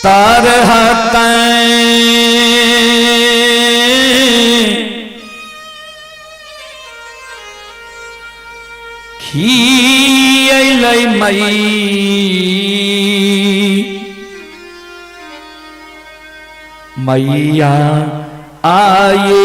सरहतें खियलै मई मैया आए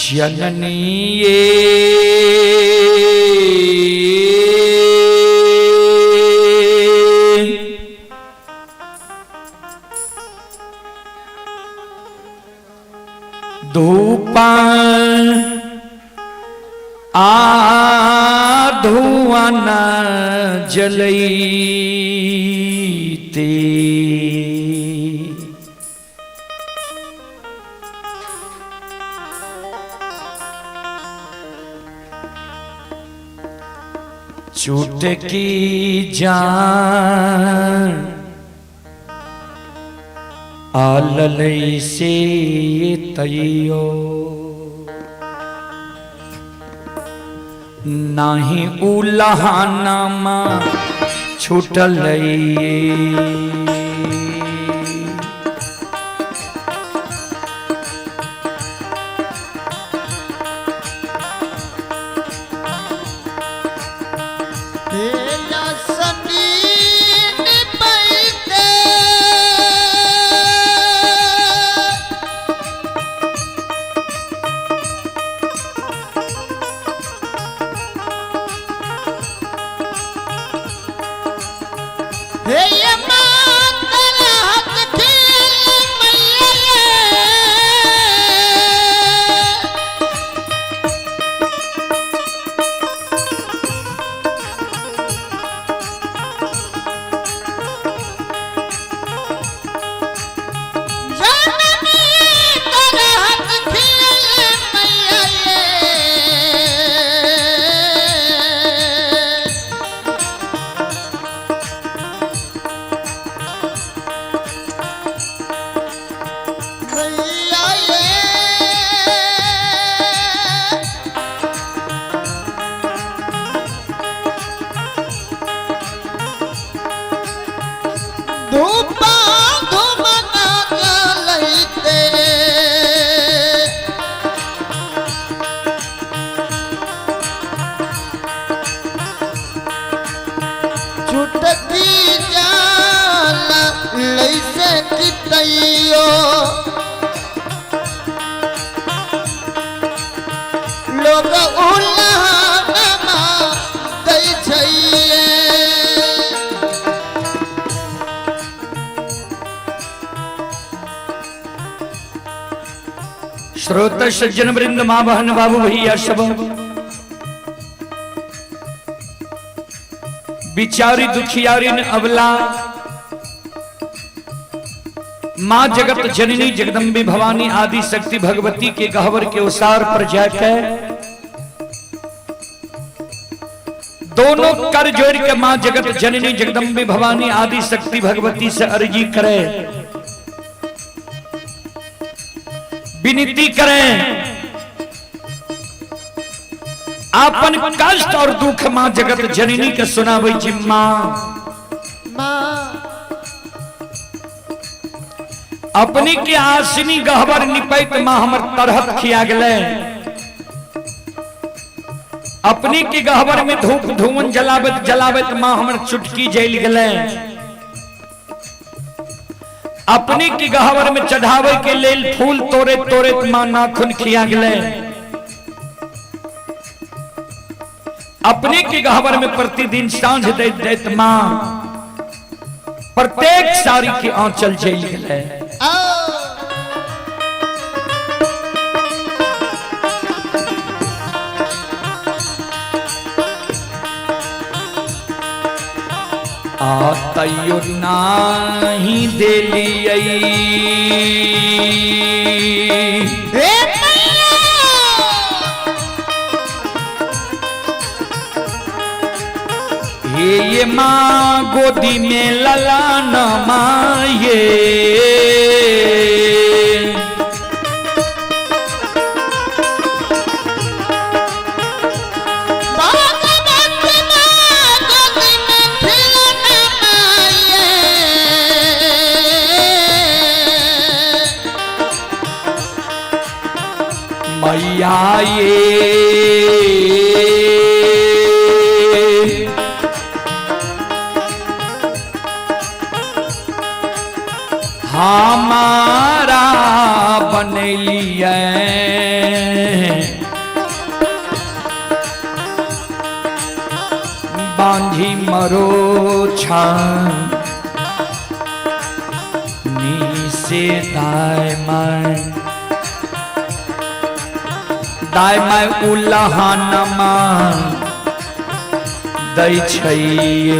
जननी धूपा धुआं न जलैते चुटकी जान आललै से तैयो नाही उलहानामा छुटलै श्रोता सज्जन वृंद मां बहन बाबू भैया सब बिचारी दुखियारी ने अबला मां जगत जननी जगदम्बे भवानी आदि शक्ति भगवती के गहवर के उसार पर जाकर दोनों कर जोड़ के मां जगत जननी जगदम्बे भवानी आदि शक्ति भगवती से अर्जी करे, विनती करें, आपन कष्ट और दुख मां जगत जननी के सुनावे जी। मां अपनी के आसिनी गहवर निपैत मां हमर तरहत खिया गले, अपनी के गहवर में धूप धूमन जलावत जलावत मां हमर चुटकी जल गले, अपनी की गहवर में चढ़ावे के लेल फूल तोरे तोरे मां नाखून खिया गले, अपनी की गहवर में प्रतिदिन सांझ दे देत मां प्रत्येक सारी के आंचल जल गले। आतयो नाही देलियै ये माँ गोदी में ललान माये मैया हमारा बनलिए बांधी मरो छानी से दाय माय उल्लाहानमा दै छैये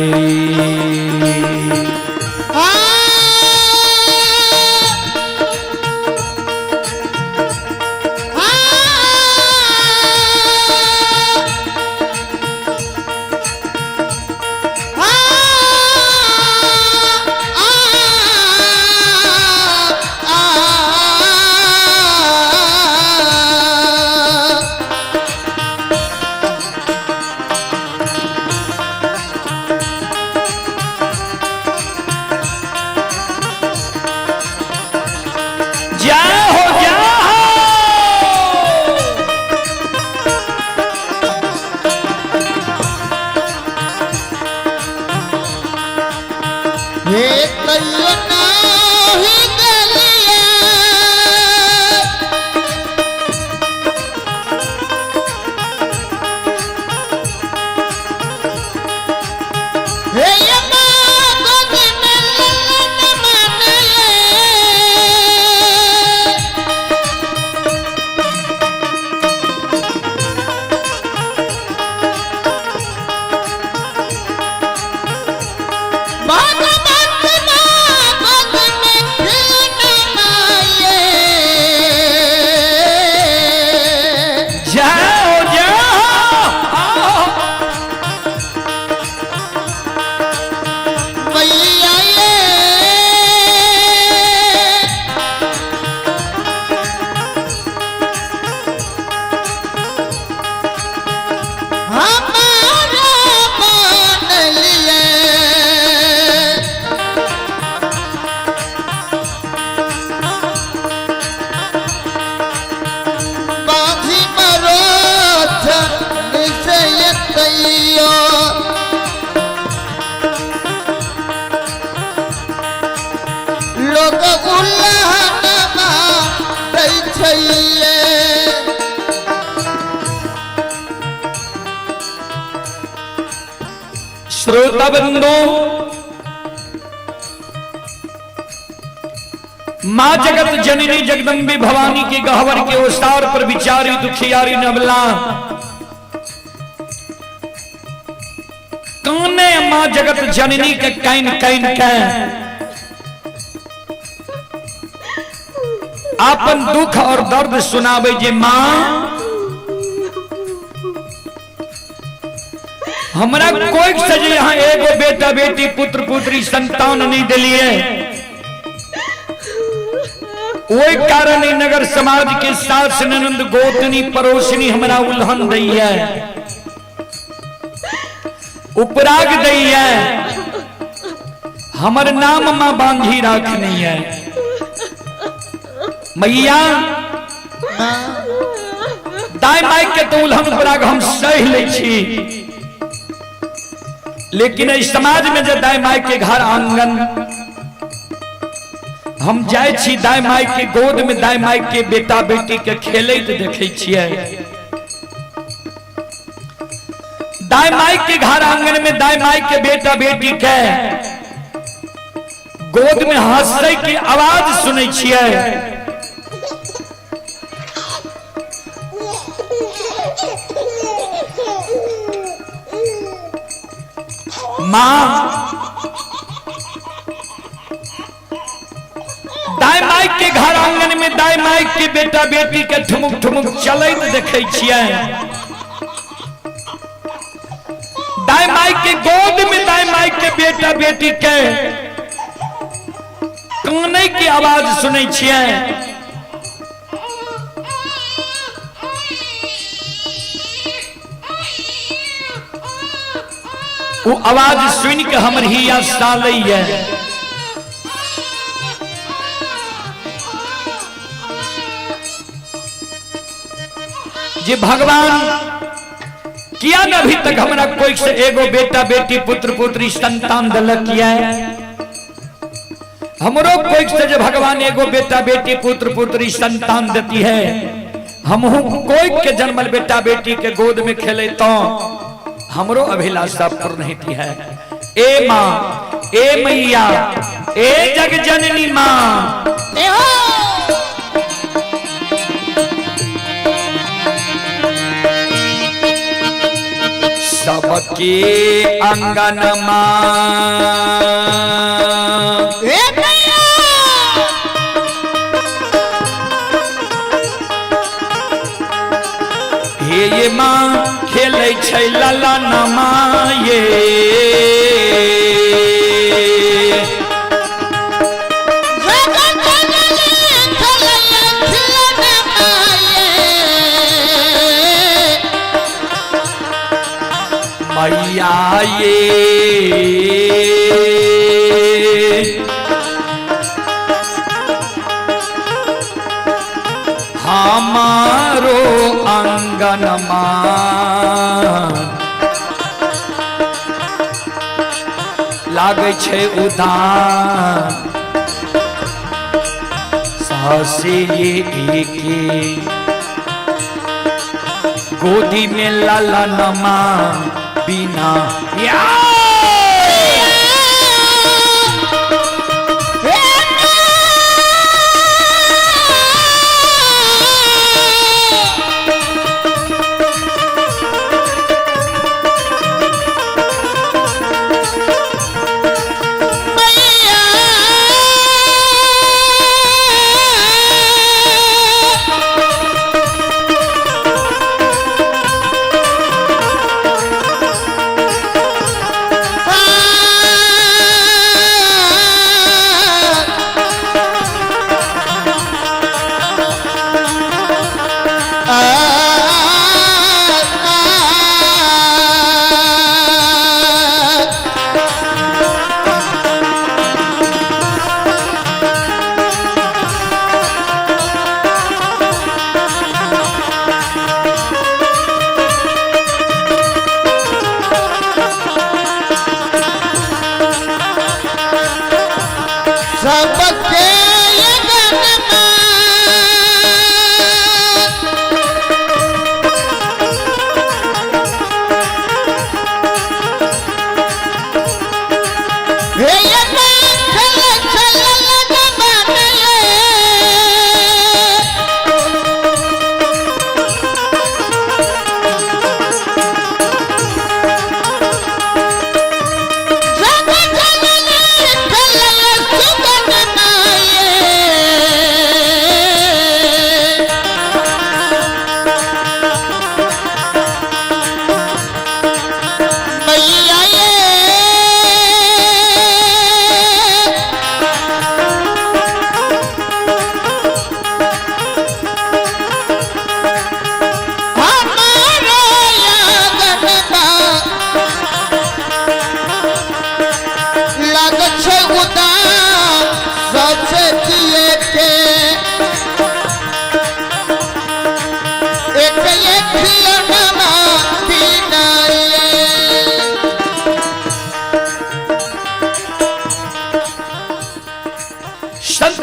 श्रोता बंधु, मां जगत जननी जगदम्बे भवानी के गहवर के ओसार पर विचारी दुखियारी नबला काने मां जगत जननी के कैन कैन के आपन दुख और दर्द सुनावे जे मां हमरा कोई सजे यहाँ एगो बेटा बेटी पुत्र पुत्री संतान नहीं दिलिए वही कारण नगर समाज के साथ ननंद गोतनी पड़ोसनी हमरा उल्हन दी है उपराग दी है हमर नाम मां बांधी राखनी है मैया दाई माई के तो उल्हन उपराग हम सह ले छी लेकिन इस समाज में जब दाई माई के घर आंगन हम जाए छी दाई माई के गोद में दाई माई के बेटा बेटी के खेले देखे छिए दाई माई के घर आंगन में दाई माई के बेटा बेटी के गोद में हंसै की आवाज सुनै छिए मां दाई माई के घर आंगन में दाई माई के बेटा बेटी के ठुमुक ठुमुक चलैत देखे छिए दाई माई के गोद में दाई माई के बेटा बेटी के काने की आवाज सुनै छियै। वो आवाज सुन के हमर हिया सालैया। जे भगवान किया न अभी तक हमरा कोई से एगो बेटा बेटी पुत्र पुत्री संतान दलक किया। हमरो कोई से जो भगवान एगो बेटा बेटी पुत्र पुत्री संतान देती है, हमहू कोई के जन्मल बेटा बेटी के गोद में खेले तो हमरो अभिलाषा पूर्ण होती है। ए माँ, ए मैया, ए जग जननी माँ, सबके अंगन माँ ये माँ खेलै छै ललन माँ ये। मैया ये हमारो अंगन लागे छै उदान सासे ये गोदी में ललन बिना या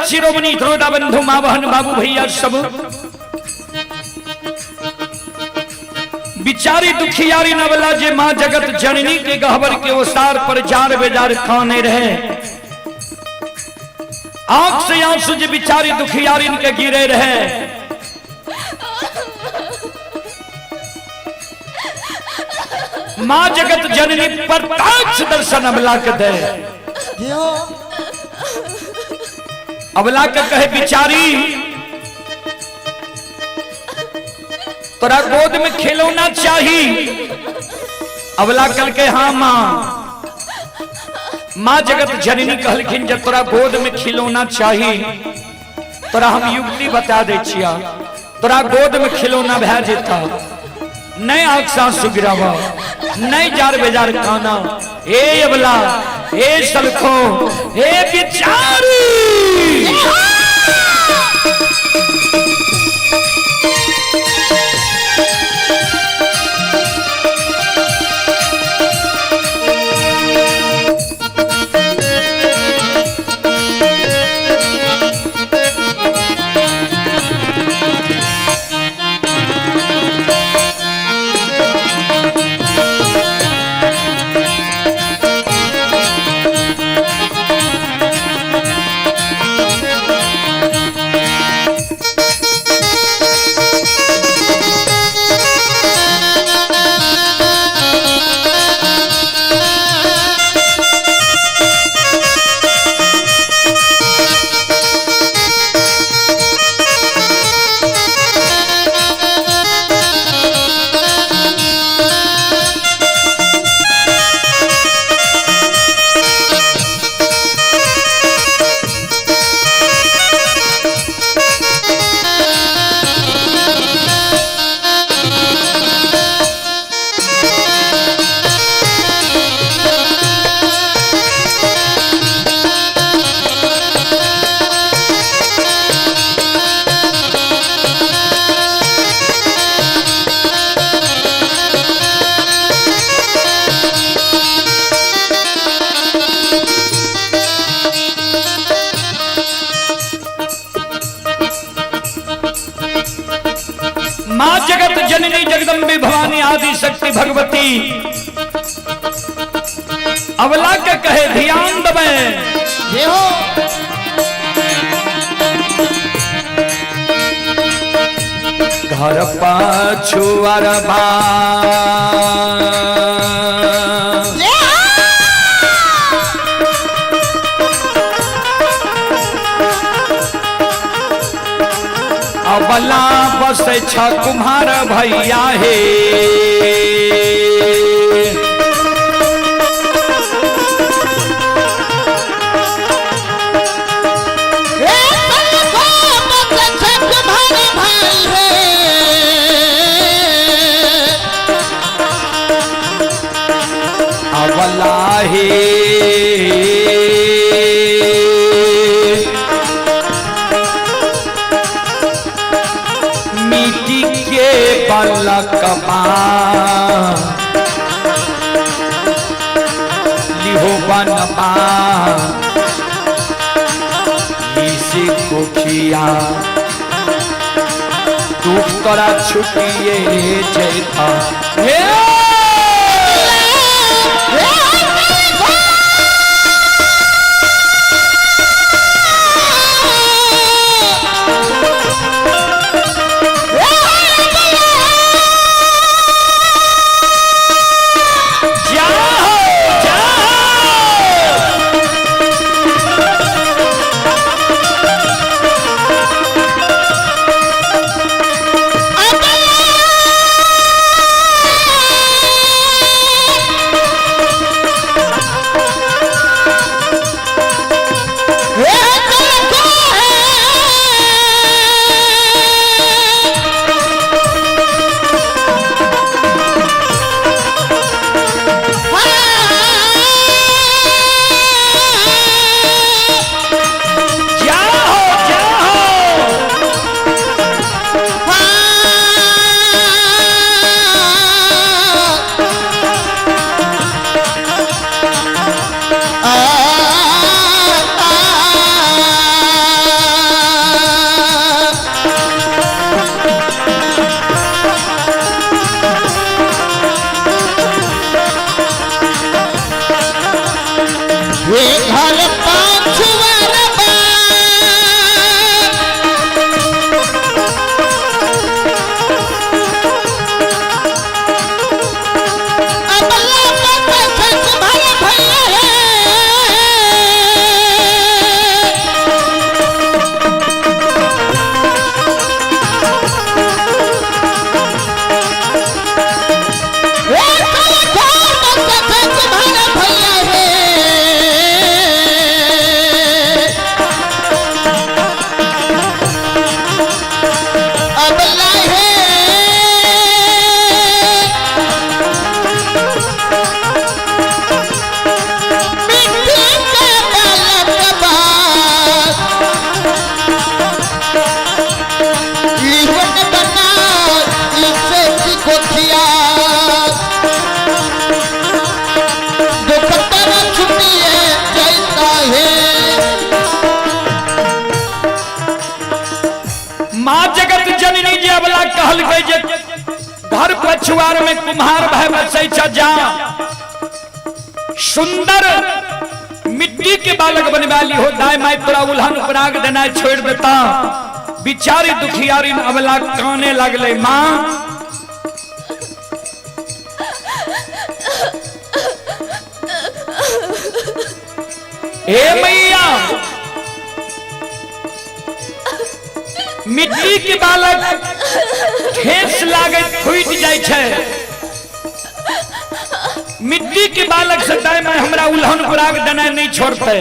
शिरोमणि द्रोदा बंधु माँ बहन बाबू भैया सब बिचारी दुखियारी नवला जे माँ जगत जननी के गहबर के ओसार पर जार बेजार खाने रहे। आंख से आंसू जे बिचारी दुखियारी के गिरे रहे। माँ जगत जननी प्रत्यक्ष दर्शन अबला के दे। अबला के कहे बिचारी तोरा गोद में खिलौना चाहिए, अबला कल के हाँ माँ माँ जगत जननी कहलखिन जब तोरा गोद में खिलौना चाहिए तोरा हम युक्ति बता दे छिया तोरा गोद में खिलौना भै जेता नहीं आँख सुगिरावा नहीं जार बेजार काना ए अबला ए सलखो ए बिचारी माँ जगत जननी जगदम्बे भवानी आदि शक्ति भगवती अबला के कहे ध्यान दबे घर पाछुआर बा अबला बस छ कुम्हार भैया हे अबला हे कमा लिहो बनबा इसे कोखिया तू तोरा छुटिए जेता कछुआर में कुम्हार भय बसै जा, सुंदर मिट्टी के बालक बनने वाली हो, दाई माई तोरा उल्हन उपराग देना छोड़ देता। बिचारी दुखियारी अबला काने लगले, माँ हे मैया, मिट्टी के बालक ठेस लागे फूट जाय छे, मिट्टी के बालक से दाई माई हमरा उल्हन उपराग देना नहीं छोड़ते,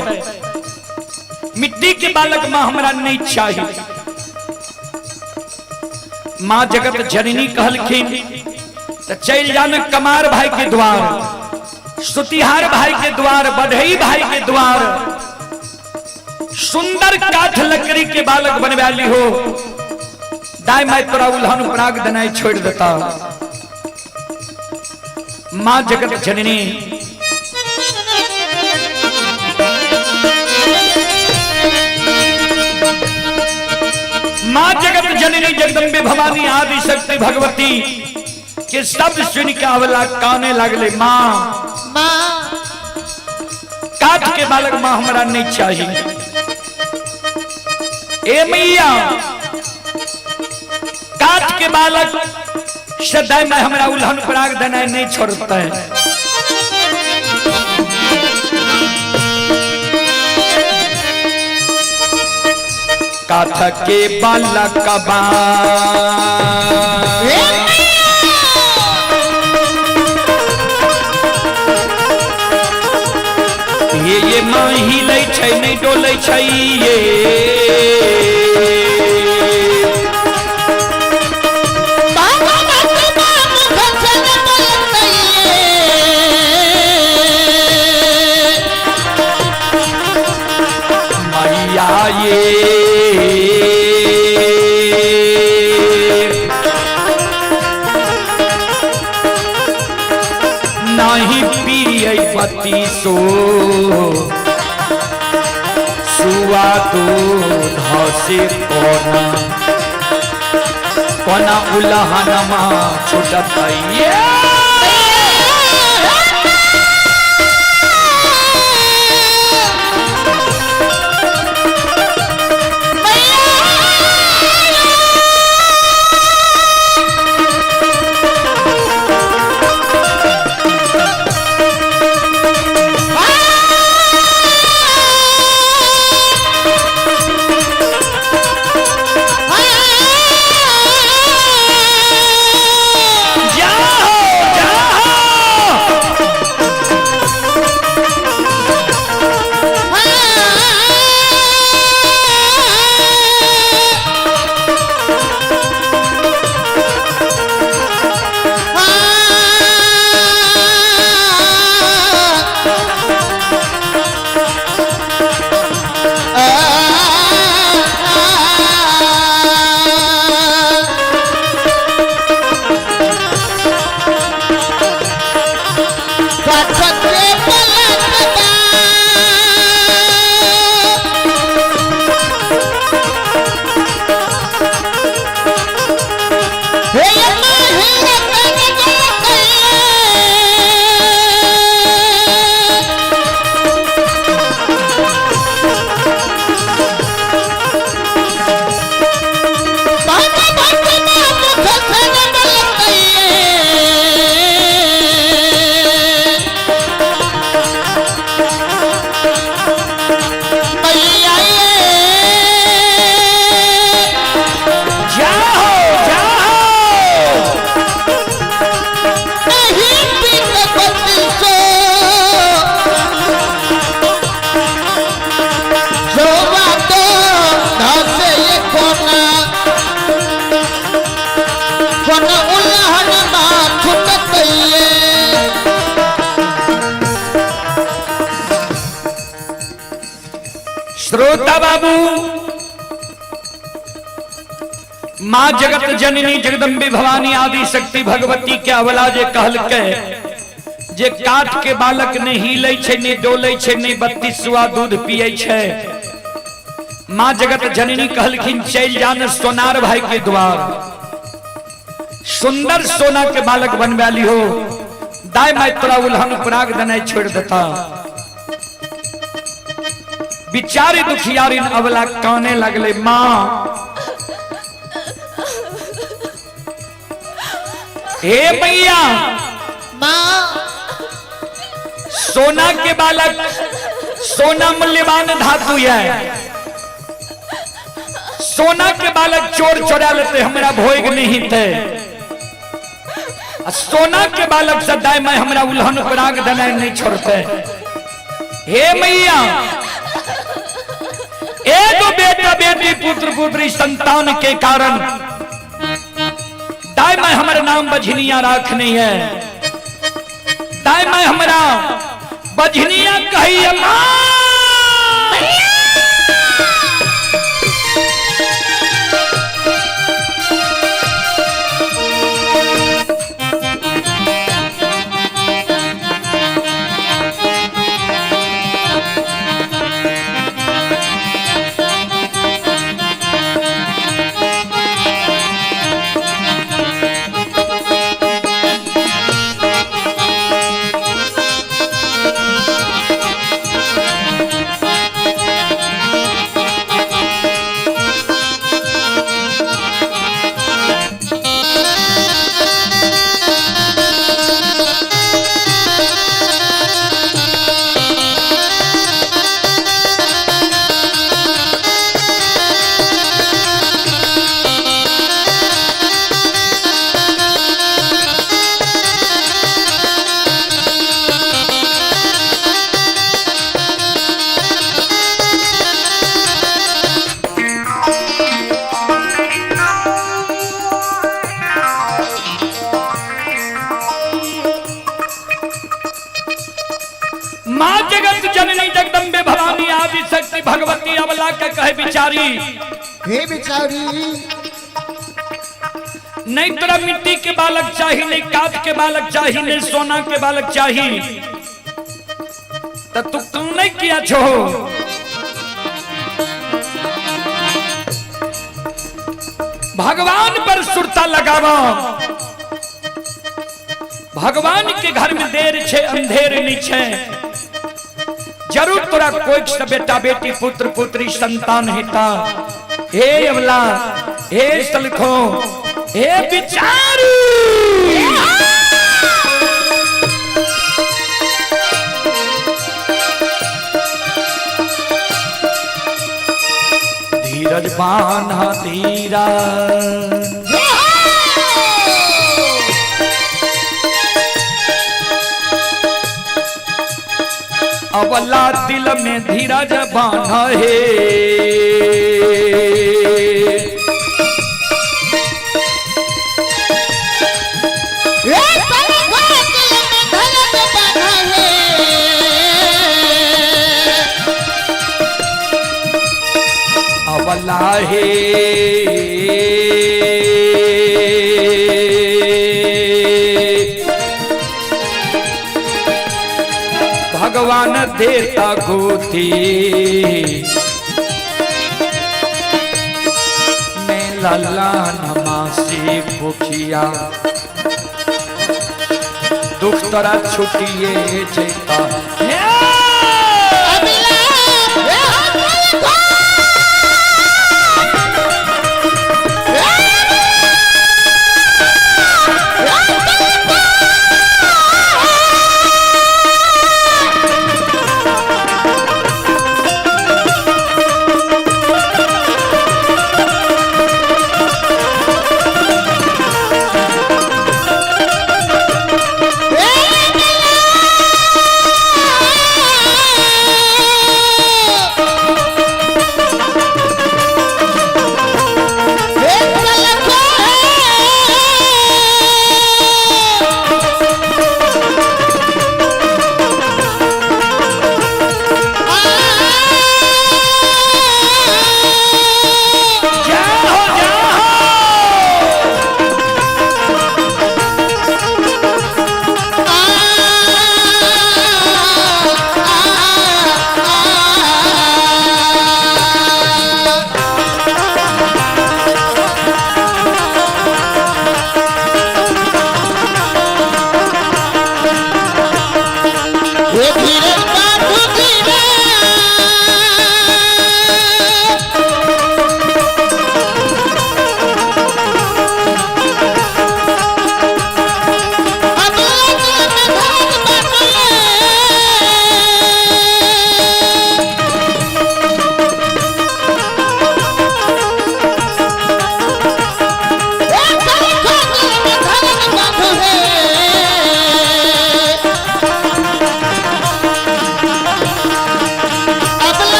मिट्टी के बालक माँ हमरा नहीं चाहिए। माँ जगत जननी कहलखिन तो चल जान कमार भाई के द्वार, सुतिहार भाई के द्वार, बढ़ई भाई के द्वार, सुंदर काठ लकड़ी के बालक बनने वाली हो, दाई माई तोरा उल्हन उपराग देना छोड़ देता। माँ जगत जननी माँ जगत जननी जगदम्बे भवानी आदि शक्ति भगवती के शब्द सुन के अवला काने लगले, माँ काठ के बालक माँ हमारा नहीं चाहिए। ए मैया, काठ के बालक सदाई में हमारा उल्हन उपराग देना नहीं छोड़ता है। काठ के बालक का ये माँ ही लै छै नहीं डोलै छै ये, मैया ये नहीं पिए पति सो सुआ दूध से कोना उल्हन माँ छूटत ये, श्रोता बाबू, माँ जगत जननी जगदम्बे भवानी आदि शक्ति भगवती के अवला जे कहलकै जे काठ के बालक ने हिलै छै ने डोलै छै ने 32 सुआ दूध पियै छै। माँ जगत जननी कहलखिन चल जान सोनार भाई के द्वार, सुंदर सोना के बालक बन वाली हो, दाय मैं तोरा उल्हन पराग दने छोड़ देता। बिचारी दुखियारी अबला काने लगले, माँ हे मैया, माँ सोना के बालक, सोना मूल्यवान धातु है, सोना के बालक चोर चोरा लेते, हमारा भोग नहीं थे। सोना के बालक सदाई मैं हमारा उल्हन पराग दनाई नहीं छोड़ते। हे मैया, एक बेटा बेटी पुत्र पुत्री संतान के कारण दाई मैं हमारा नाम बझनिया रखनी है, दाई मैं हमारा बझनिया कही मां। भगवती अबला के कहे बिचारी, हे बिचारी, नहीं तेरा मिट्टी के बालक चाहिए, नहीं काठ के बालक चाहिए, नहीं सोना के बालक चाहिए, तो तू क्यों नहीं किया छो? भगवान पर सुरता लगावा, भगवान के घर में देर छे अंधेर नहीं छे, जरूर तोरा कोई सा बेटा बेटी पुत्र पुत्री संतान हेता। हे अबला, हे सलखो, हे बिचारी, धीरज बांधा धीरा, अबला दिल में धीरज बांधा है, अबला है भगवान देता गोती, मैं लल्ला नमासी भूखिया, दुख तोरा छुटिए जेता।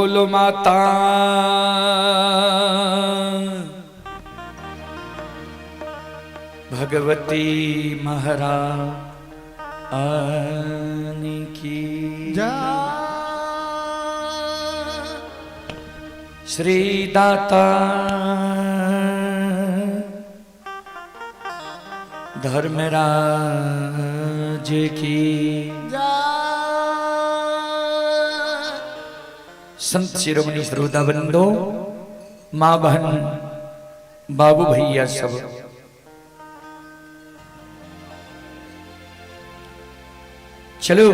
बोलो माता भगवती महारानी की जा श्री दाता धर्मराज की जा संत शिरोमणि श्रोताबंदो माँ बहन बाबू भैया सब चलो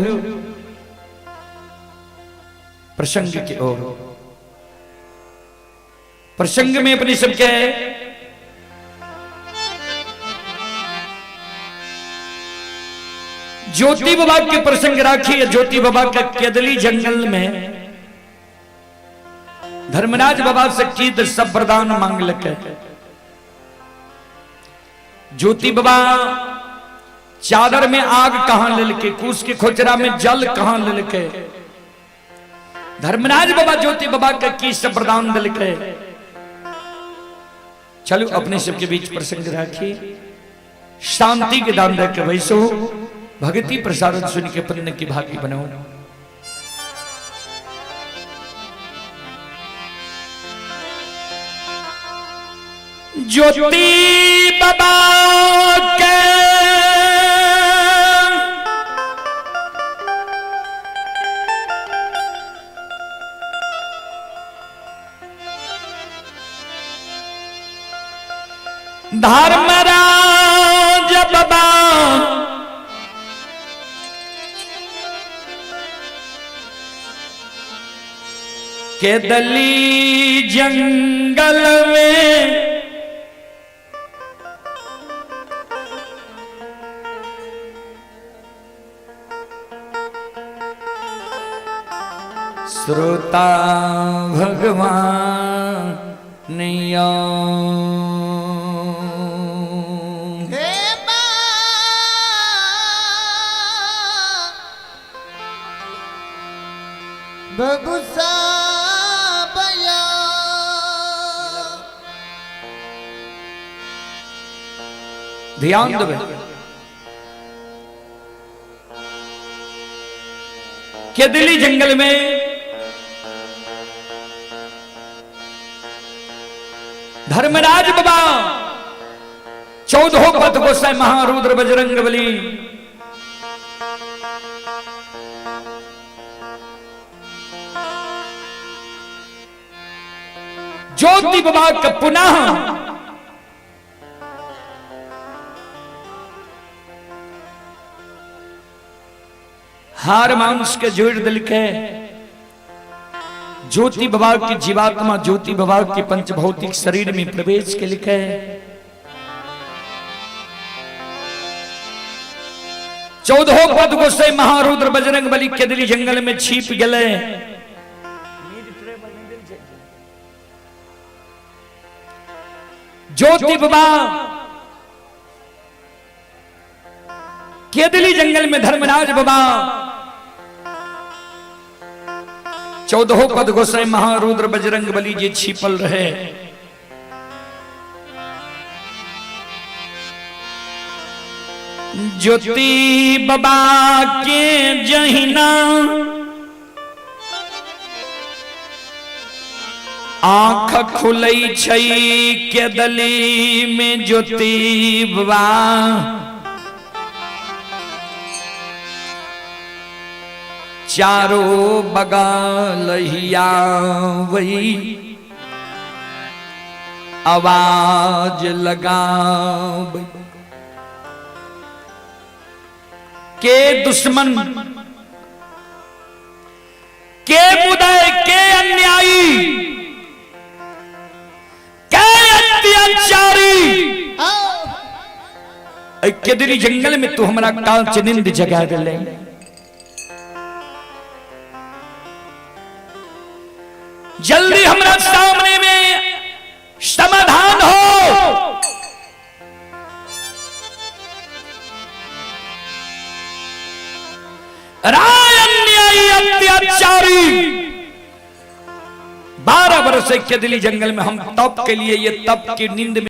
प्रसंग की ओर। प्रसंग में अपनी सब क्या है? ज्योति बाबा के प्रसंग राखी है। ज्योति बाबा का केदली जंगल में धर्मराज बाबा से चीत सब वरदान मांग लगे। ज्योति बाबा चादर में आग कहां लेके, कूस के खोचरा में जल कहां लेके, धर्मराज बाबा ज्योति बाबा का की सब वरदान दिल के। चलो अपने सबके बीच प्रसंग राखी, शांति के दान रख के वैसो भक्ति प्रसारण सुन के पुण्य की भागी बनाओ। ज्योति बाबा के धर्मराज बाबा केदली जंगल में श्रोता भगवान निया हे माँ बबुसा बया ध्यान देवे। केदली जंगल में धर्मराज बाबा 14 पद गोसाई महारुद्र बजरंग बली ज्योति बाबा का पुनः हार मांस के जोड़ दिल के ज्योति बाबा की जीवात्मा ज्योति बाबा के पंचभौतिक शरीर में प्रवेश के लिखे। 14 पद गोसाई महारुद्र बजरंग बली केदली जंगल में छिप गए। ज्योति बाबा केदली जंगल में धर्मराज बाबा 14 पद गोसाई महारुद्र बजरंग बली जी छिपल रहे। ज्योति बाबा के जहिना आंख खुलई छई केदली में ज्योति बाबा चारों बगल हिया वही आवाज लगा के दुश्मन के मुदय के अन्यायी के अत्याचारी केदली जंगल में तू हमारा काल चिनिंद जगा दिले। जल्दी हमारा सामने में समाधान हो। राय अन्यायी अत्याचारी बरस के दिल्ली जंगल में हम तप के लिए ये तप की नींद में